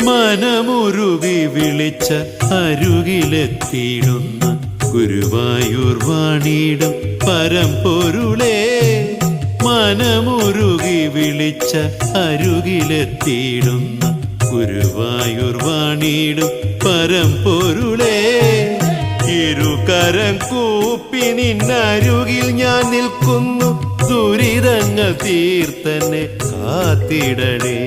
മനമുരുകി വിളിച്ച അരുകിലെത്തിയിടുന്ന ഗുരുവായൂർ വാണിടും പരമ്പൊരുളേ. മനമുരുകി വിളിച്ച അരുകിലെത്തിയിടുന്ന ഗുരുവായൂർ വാണിടും പരമ്പൊരുളേ. ഇരുകരം കൂപ്പി നിന്നരുകിൽ ഞാൻ നിൽക്കുന്നു, ദുരിതങ്ങൾ തീർത്തന്നെ കാത്തിടണേ.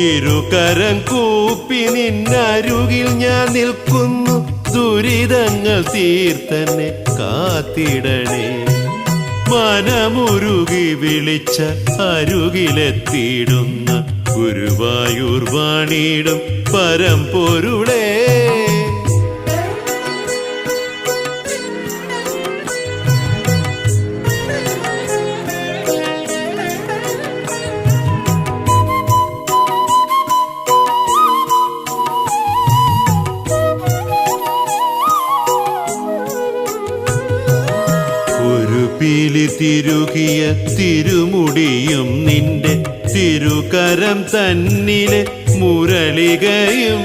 ഇരുകരം കൂപ്പി നിന്നരുകിൽ ഞാൻ നിൽക്കുന്നു, ദുരിതങ്ങൾ തീർത്തന്നെ കാത്തിടണേ. മനമുരുകി വിളിച്ച അരുകിലെത്തിയിടുന്ന ഗുരുവായൂർ വാണിടും പരമ്പൊരുളേ. പീലി തിരുകിയ തിരുമുടിയും നിന്റെ തിരുകരം തന്നിലെ മുരളികയും.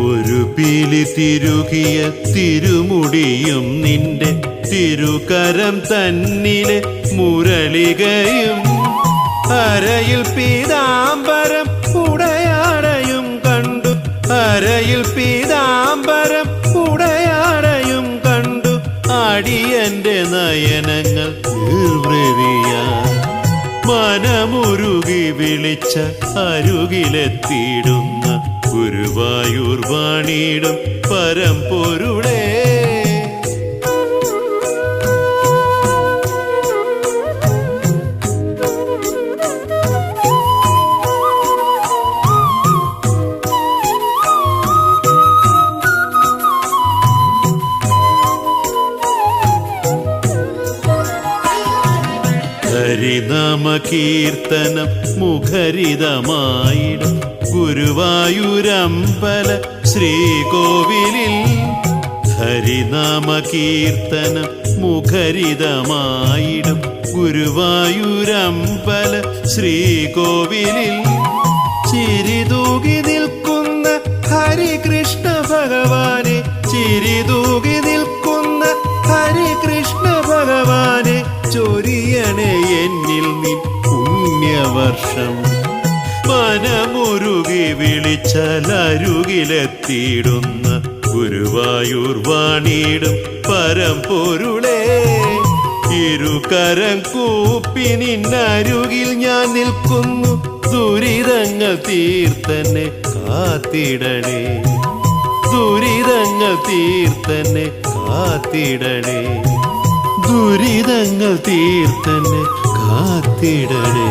ഒരു പീലി തിരുകിയ തിരുമുടിയും നിന്റെ തിരുകരം തന്നിലെ മുരളികയും. അരയിൽ പീതാംബരം ഉടയാടയും കണ്ടു, അരയിൽ പീതാംബരം ഉടയാടയും കണ്ടു. അടിയന്റെ നയനങ്ങൾ നിർവൃതിയാൻ മനമുരുകി വിളിച്ച അരുകിലെത്തിയിടുന്ന ഗുരുവായൂർ വാണിടും പരമ്പൊരുളേ. ഹരിനാമ കീർത്തനം മുഖരിതമായിടും ഗുരുവായൂരമ്പല ശ്രീകോവിലിൽ. ഹരിനാമ കീർത്തനം മുഖരിതമായിടും ഗുരുവായൂരമ്പല ശ്രീകോവിലിൽ. ചിരിതൂകി നിൽക്കുന്ന ഹരികൃഷ്ണ ഭഗവാനെ, ചിരിതൂകി നിൽക്കുന്ന ഹരികൃഷ്ണ ഭഗവാനെ, ചൊരിയണേ എന്നിൽ നിൻ പുണ്യവർഷം. മനമുരുകി വിളിച്ചാലരുകിലെത്തിയിടുന്ന ഗുരുവായൂർ വാണിടും പരമ്പൊരുളേ. ഇരുകരം കൂപ്പി നിന്നരുകിൽ ഞാൻ നിൽക്കുന്നു, ദുരിതങ്ങൾ തീർത്തന്നെ കാത്തിടണേ. ദുരിതങ്ങൾ തീർത്തന്നെ കാത്തിടണേ. ദുരിതങ്ങൾ തീർത്തന്നെ കാത്തിടണേ.